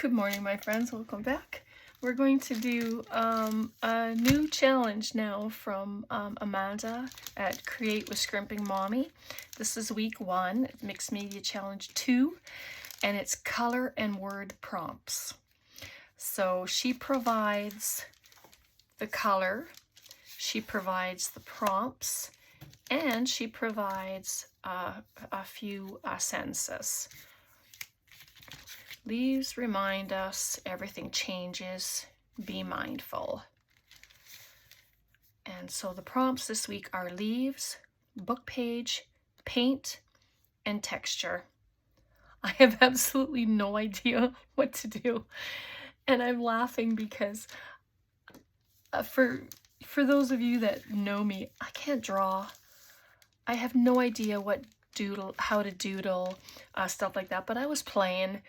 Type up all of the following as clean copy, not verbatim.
Good morning, my friends. Welcome back. We're going to do a new challenge now from Amanda at Create with Scrimping Mommy. This is week 1, Mixed Media Challenge 2, and it's color and word prompts. So she provides the color, she provides the prompts, and she provides a few sentences. Leaves remind us everything changes, be mindful. And so the prompts this week are leaves, book page, paint, and texture. I have absolutely no idea what to do. And I'm laughing because for those of you that know me, I can't draw. I have no idea how to doodle, stuff like that, but I was playing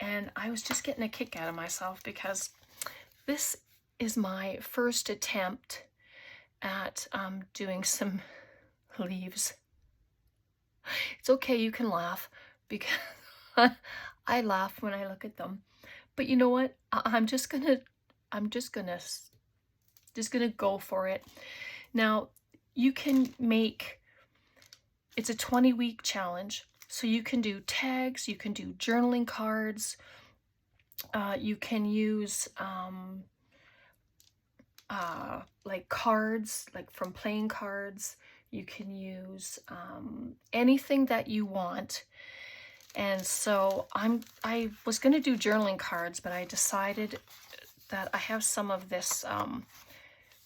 and I was just getting a kick out of myself because this is my first attempt at doing some leaves. It's okay, you can laugh because I laugh when I look at them. But you know what? I'm just gonna go for it. Now, you can make, it's a 20-week challenge. So you can do tags, you can do journaling cards, you can use like cards, like from playing cards. You can use anything that you want. And so I was going to do journaling cards, but I decided that I have some of this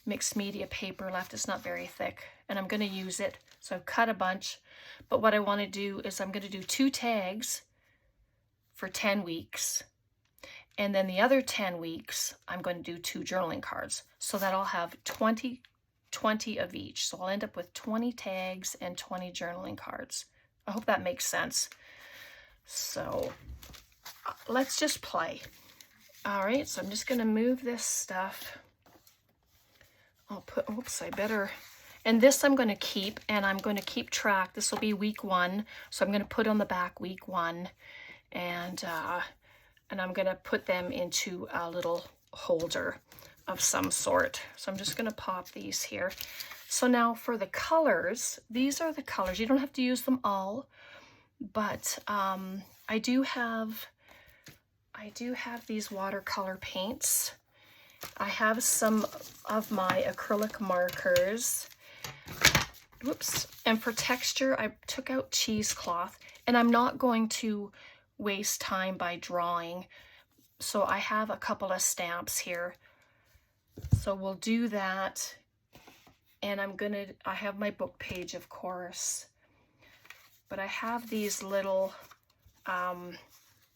mixed media paper left. It's not very thick, and I'm going to use it. So I've cut a bunch, but what I want to do is I'm going to do 2 tags for 10 weeks. And then the other 10 weeks, I'm going to do 2 journaling cards. So that I'll have 20 of each. So I'll end up with 20 tags and 20 journaling cards. I hope that makes sense. So let's just play. All right, so I'm just going to move this stuff. I'll put, oops, I better... And this I'm going to keep, and I'm going to keep track. This will be week 1, so I'm going to put on the back week 1, and I'm going to put them into a little holder of some sort. So I'm just going to pop these here. So now for the colors, these are the colors. You don't have to use them all, but I do have these watercolor paints. I have some of my acrylic markers. Whoops. And for texture, I took out cheesecloth, and I'm not going to waste time by drawing. So I have a couple of stamps here. So we'll do that. And I have my book page, of course. But I have these little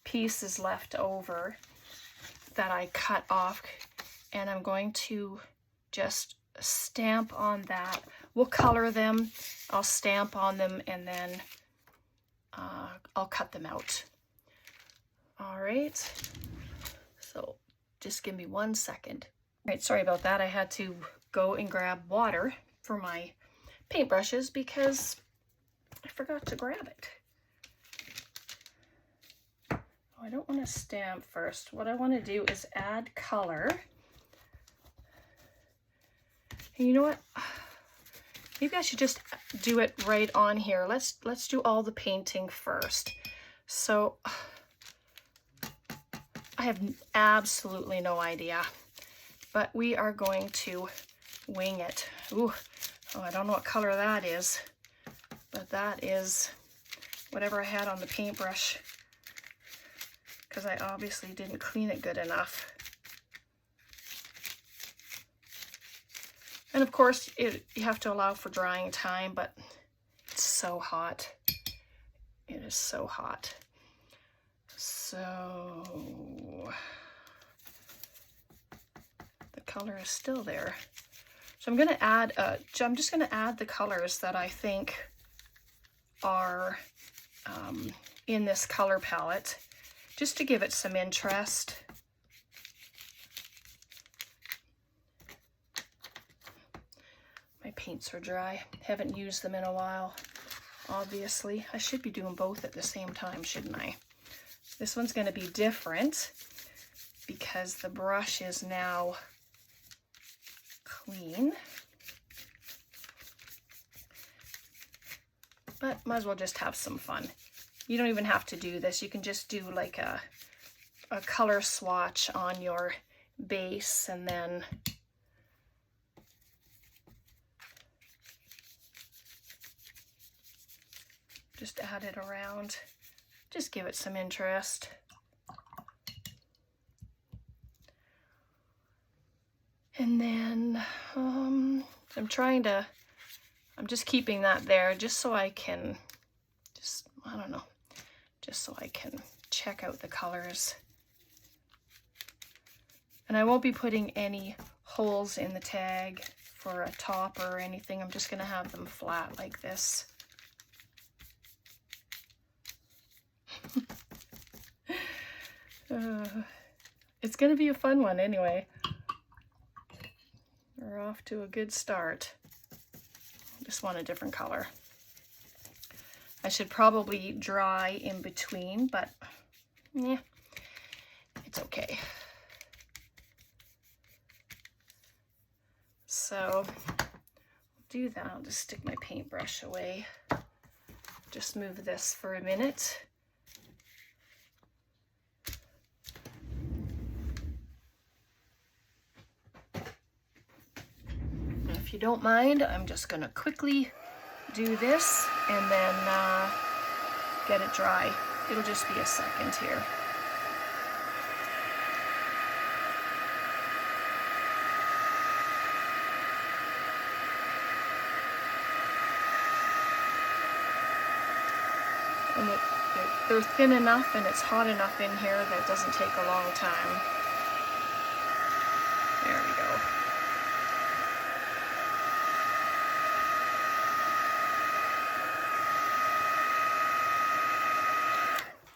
pieces left over that I cut off, and I'm going to just stamp on that. We'll color them, I'll stamp on them, and then I'll cut them out. All right, so just give me 1 second. All right, sorry about that. I had to go and grab water for my paintbrushes because I forgot to grab it. Oh, I don't want to stamp first. What I want to do is add color. And you know what? Maybe I should just do it right on here. Let's do all the painting first. So I have absolutely no idea, but we are going to wing it. Ooh, oh, I don't know what color that is, but that is whatever I had on the paintbrush, because I obviously didn't clean it good enough. And of course, you have to allow for drying time, but it's so hot. It is so hot. So the color is still there. So I'm going to add, I'm just going to add the colors that I think are in this color palette, just to give it some interest. My paints are dry. Haven't used them in a while, obviously. I should be doing both at the same time, shouldn't I? This one's going to be different. because the brush is now clean. But might as well just have some fun. You don't even have to do this. You can just do like a color swatch on your base and then just add it around. Just give it some interest. And then I'm just keeping that there just so I can, I don't know, just so I can check out the colors. And I won't be putting any holes in the tag for a top or anything. I'm just gonna have them flat like this. It's gonna be a fun one anyway. We're off to a good start. Just want a different color. I should probably dry in between, but yeah, it's okay. So I'll do that. I'll just stick my paintbrush away. Just move this for a minute. If you don't mind, I'm just gonna quickly do this and then get it dry. It'll just be a second here. And they're thin enough and it's hot enough in here that it doesn't take a long time. There we go.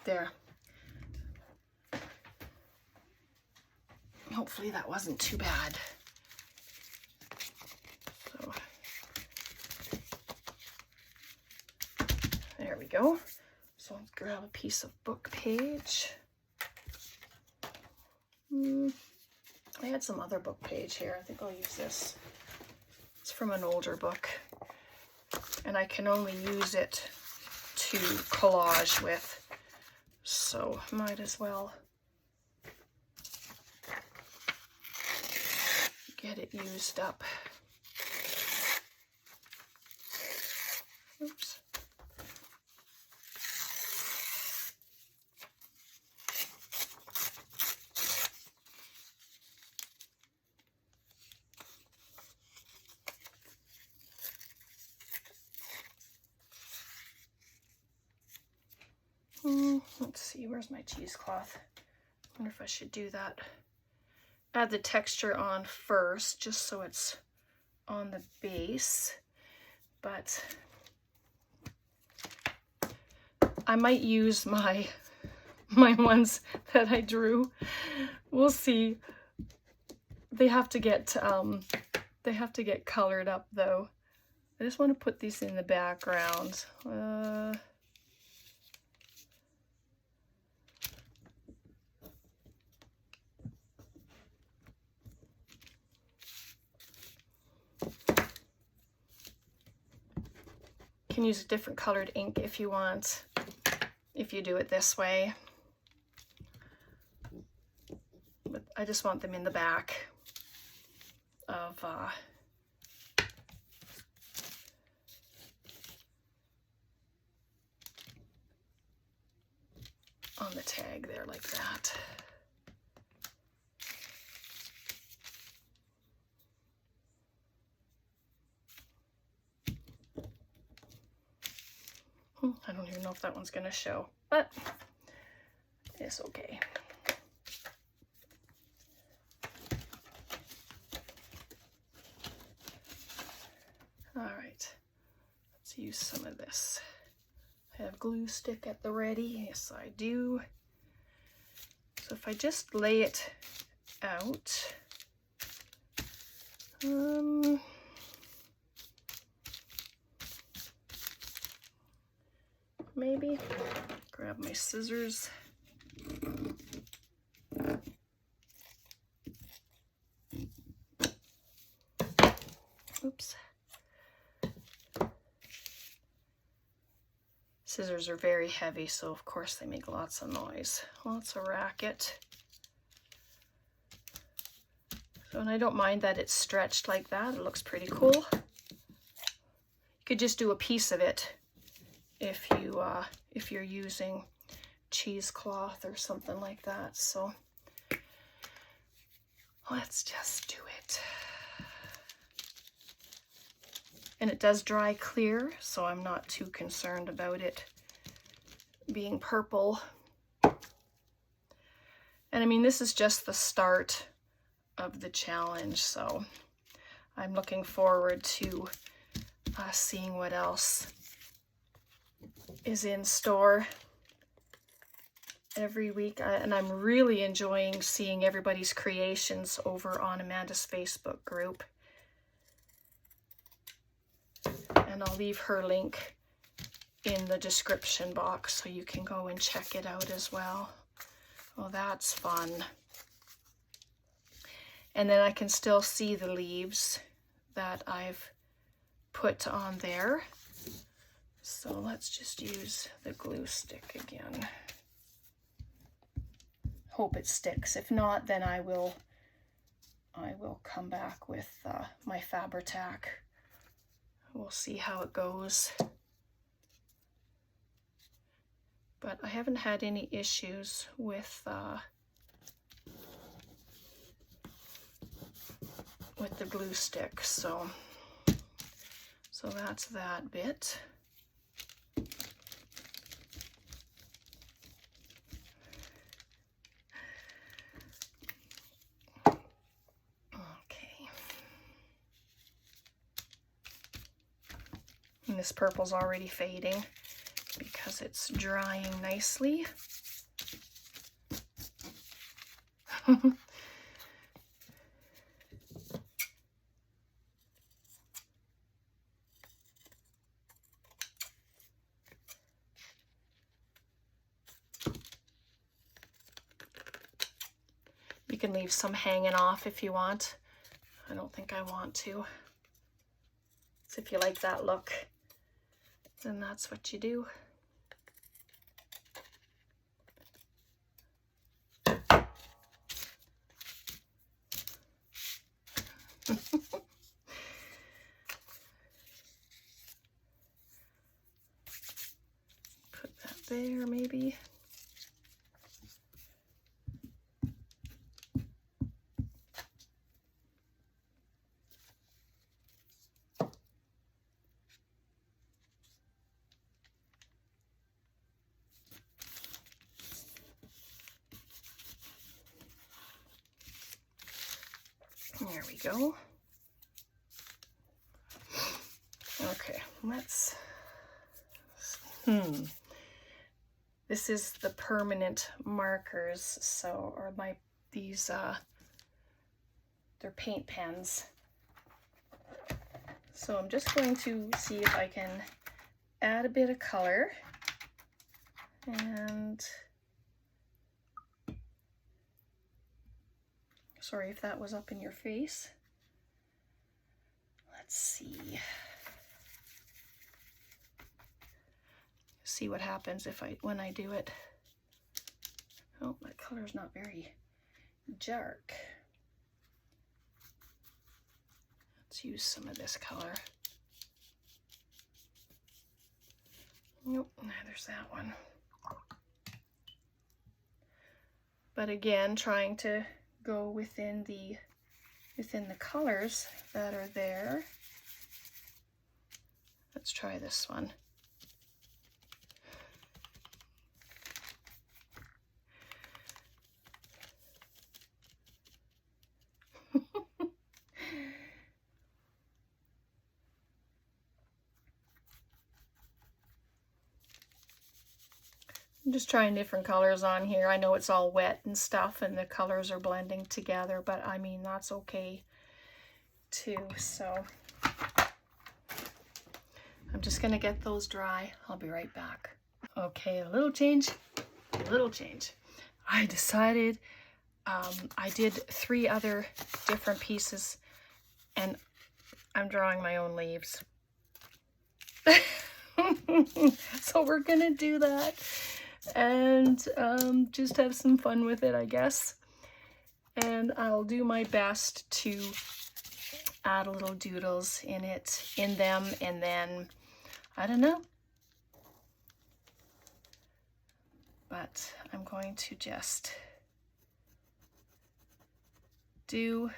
There. Hopefully that wasn't too bad. So there we go. So let's grab a piece of book page. I had some other book page here. I think I'll use this. It's from an older book, and I can only use it to collage with. So might as well get it used up. Oops. Let's see, where's my cheesecloth? I wonder if I should do that. Add the texture on first, just so it's on the base. But I might use my ones that I drew. We'll see. They have to get colored up though. I just want to put these in the background. You can use a different colored ink if you want, if you do it this way. But I just want them in the back of on the tag there like that. I don't even know if that one's gonna show, but it's okay. All right, let's use some of this. I have glue stick at the ready. Yes, I do. So if I just lay it out, maybe grab my scissors. Scissors are very heavy, so of course they make lots of noise. Lots of racket. So, and I don't mind that it's stretched like that. It looks pretty cool. You could just do a piece of it if you're using cheesecloth or something like that. So let's just do it. And it does dry clear, so I'm not too concerned about it being purple. And I mean, this is just the start of the challenge, so I'm looking forward to seeing what else is in store every week. And I'm really enjoying seeing everybody's creations over on Amanda's Facebook group. And I'll leave her link in the description box so you can go and check it out as well. Oh, that's fun. And then I can still see the leaves that I've put on there. So let's just use the glue stick again. Hope it sticks. If not, then I will come back with my Fabri-Tac. We'll see how it goes. But I haven't had any issues with the glue stick, so that's that bit. Okay. And this purple's already fading because it's drying nicely. You can leave some hanging off if you want. I don't think I want to. So if you like that look, then that's what you do. Put that there maybe. There we go. Okay, let's, this is the permanent markers, so, or these, they're paint pens. So I'm just going to see if I can add a bit of color, and sorry if that was up in your face. Let's see what happens when I do it. Oh, that color's not very dark. Let's use some of this color. Nope, there's that one. But again, trying to go within the colors that are there. Let's try this one. I'm just trying different colors on here. I know it's all wet and stuff and the colors are blending together, but I mean, that's okay too. So I'm just gonna get those dry. I'll be right back. Okay, a little change. I decided I did 3 other different pieces and I'm drawing my own leaves. So we're gonna do that and just have some fun with it, I guess. And I'll do my best to add little doodles in them, and then, I don't know. But I'm going to just do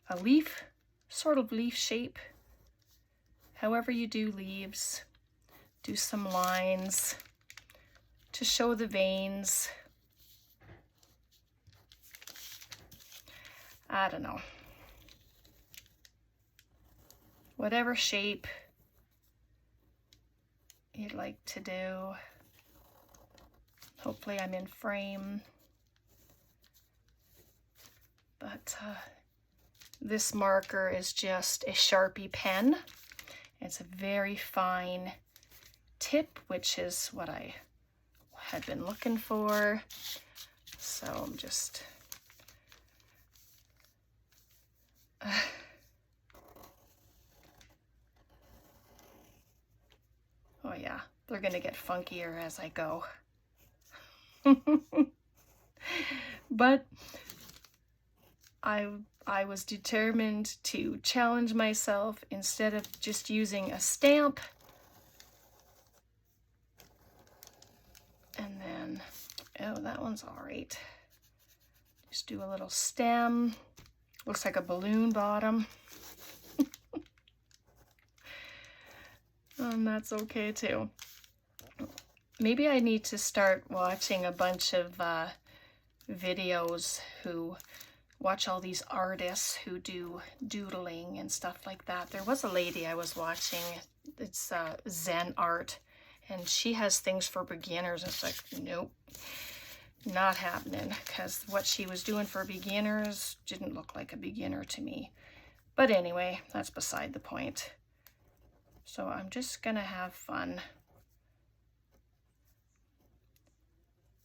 a leaf, sort of leaf shape. However you do leaves, do some lines to show the veins. I don't know. Whatever shape you'd like to do. Hopefully I'm in frame. But this marker is just a Sharpie pen. It's a very fine tip, which is what I had been looking for. So I'm just... oh yeah, they're gonna get funkier as I go. But I was determined to challenge myself instead of just using a stamp. And then, oh, that one's all right. Just do a little stem. Looks like a balloon bottom. And that's okay too. Maybe I need to start watching a bunch of videos who watch all these artists who do doodling and stuff like that. There was a lady I was watching, it's Zen Art, and she has things for beginners. It's like, nope, not happening, because what she was doing for beginners didn't look like a beginner to me. But anyway, that's beside the point. So I'm just gonna have fun.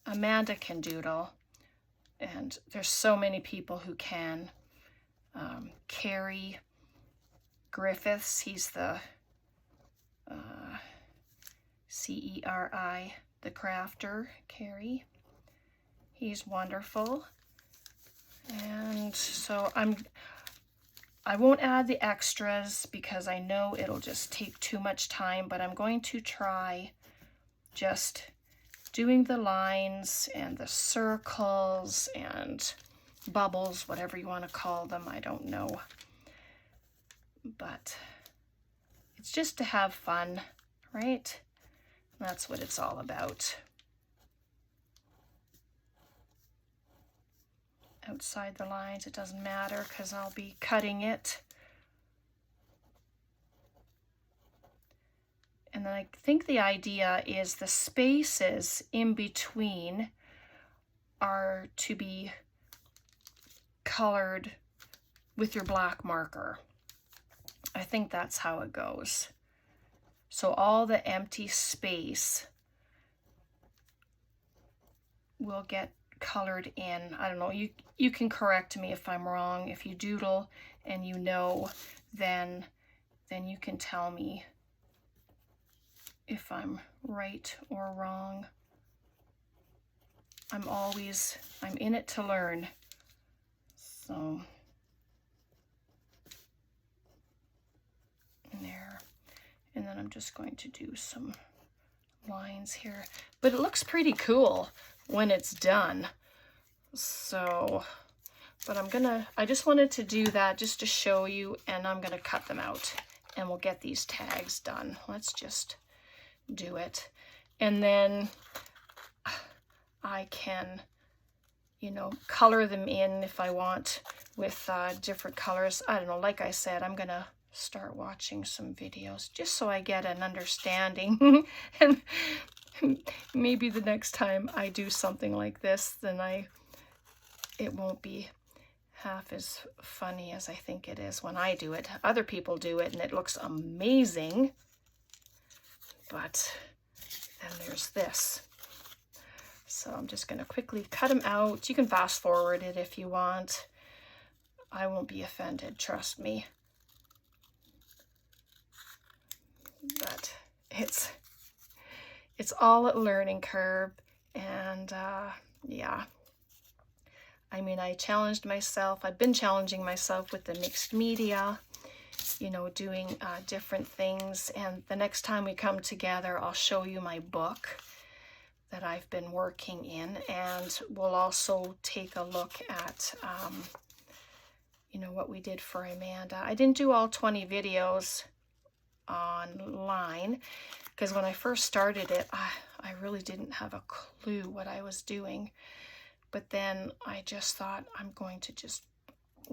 Amanda can doodle, and there's so many people who can. Carrie Griffiths, he's the C-E-R-I, the crafter, Carrie. He's wonderful. And so I won't add the extras because I know it'll just take too much time, but I'm going to try just doing the lines and the circles and bubbles, whatever you want to call them, I don't know. But it's just to have fun, right? That's what it's all about. Outside the lines, it doesn't matter because I'll be cutting it. And then I think the idea is the spaces in between are to be colored with your black marker. I think that's how it goes. So all the empty space will get colored in. I don't know, you can correct me if I'm wrong. If you doodle and you know, then you can tell me if I'm right or wrong. I'm in it to learn. So there. And then I'm just going to do some lines here. But it looks pretty cool when it's done. So, but I just wanted to do that just to show you, and I'm gonna cut them out and we'll get these tags done. Let's just do it. And then I can, you know, color them in if I want with different colors. I don't know, like I said, I'm gonna start watching some videos just so I get an understanding. And maybe the next time I do something like this, then it won't be half as funny as I think it is when I do it. Other people do it and it looks amazing. But then there's this. So I'm just going to quickly cut them out. You can fast forward it if you want. I won't be offended, trust me. But it's all a learning curve. And yeah, I mean, I challenged myself. I've been challenging myself with the mixed media, you know, doing different things. And the next time we come together, I'll show you my book that I've been working in, and we'll also take a look at you know, what we did for Amanda. I didn't do all 20 videos online because when I first started it, I really didn't have a clue what I was doing. But then I just thought, I'm going to just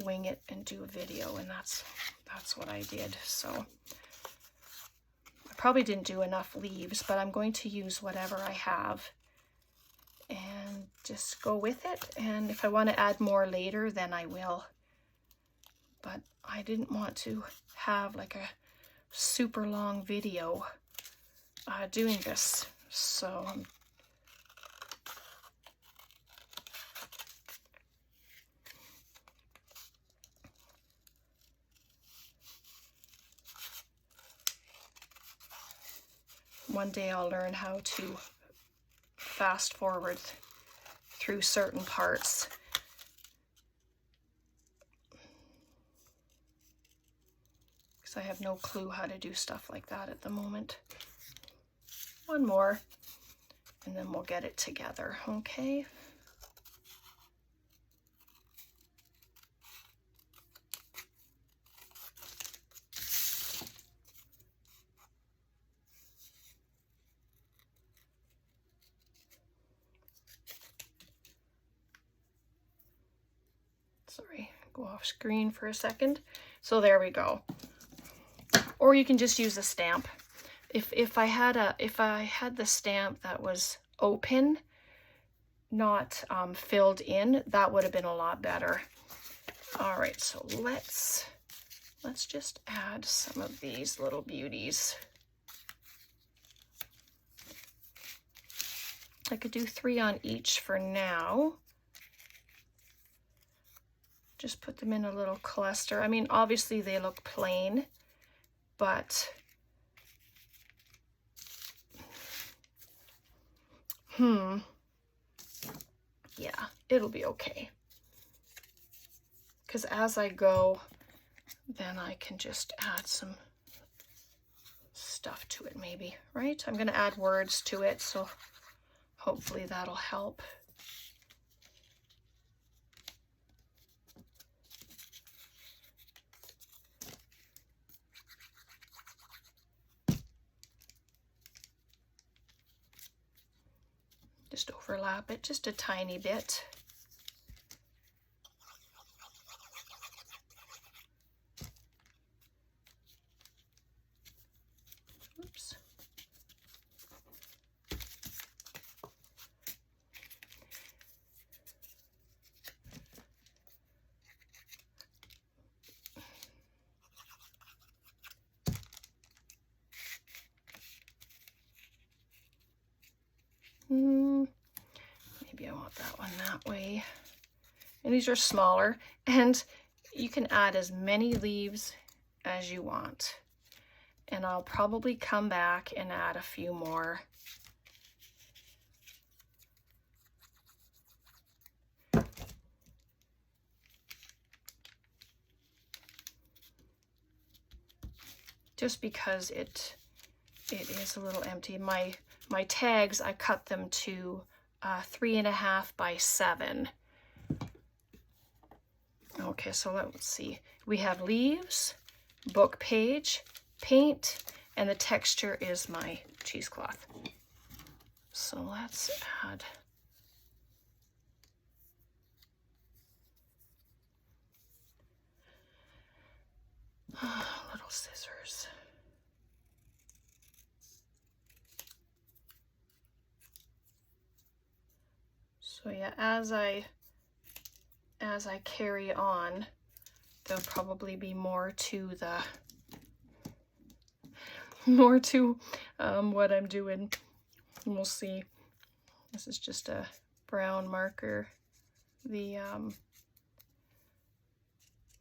wing it and do a video, and that's what I did. So I probably didn't do enough leaves, but I'm going to use whatever I have and just go with it. And if I want to add more later, then I will. But I didn't want to have like a super long video doing this. So one day I'll learn how to fast forward through certain parts. I have no clue how to do stuff like that at the moment. One more, and then we'll get it together, okay? Sorry, go off screen for a second. So there we go. Or you can just use a stamp. If I had the stamp that was open, not filled in, that would have been a lot better. All right, so let's just add some of these little beauties. I could do 3 on each for now. Just put them in a little cluster. I mean, obviously they look plain, but yeah, it'll be okay. Because as I go, then I can just add some stuff to it maybe, right? I'm going to add words to it, so hopefully that'll help. Just overlap it just a tiny bit. Oops. Maybe I want that one that way. And these are smaller, and you can add as many leaves as you want. And I'll probably come back and add a few more. Just because it is a little empty. My tags, I cut them to 3.5 by 7. Okay, so let's see. We have leaves, book page, paint, and the texture is my cheesecloth. So let's add little scissors. So yeah, as I carry on, there'll probably be more to what I'm doing. And we'll see. This is just a brown marker, the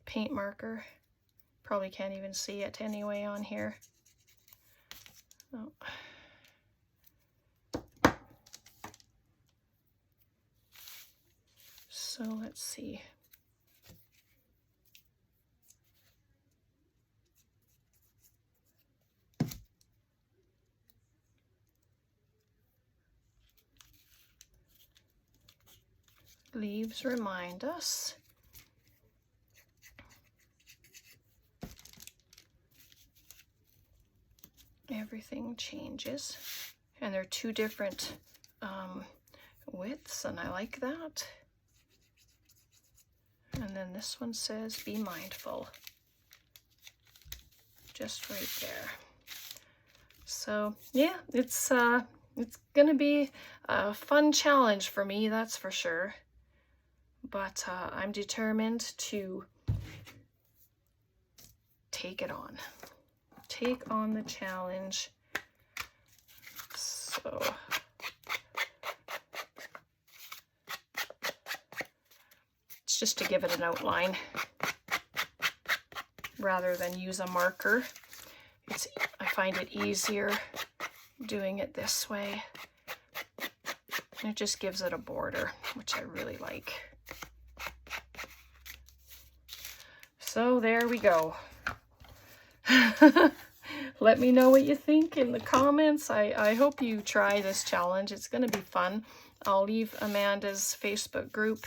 paint marker. Probably can't even see it anyway on here. Oh. So let's see. Leaves remind us. Everything changes. And they're two different widths, and I like that. And then this one says, be mindful. Just right there. So yeah, it's gonna be a fun challenge for me, that's for sure. But I'm determined to take it on. Take on the challenge. So it's just to give it an outline rather than use a marker. I find it easier doing it this way. It just gives it a border, which I really like. So there we go. Let me know what you think in the comments. I hope you try this challenge. It's going to be fun. I'll leave Amanda's Facebook group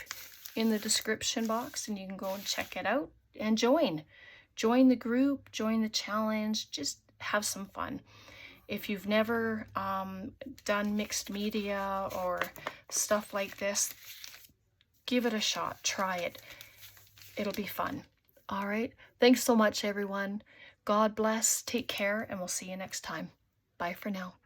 in the description box, and you can go and check it out and join. Join the group, join the challenge, just have some fun. If you've never done mixed media or stuff like this, give it a shot. Try it. It'll be fun. All right. Thanks so much, everyone. God bless. Take care, and we'll see you next time. Bye for now.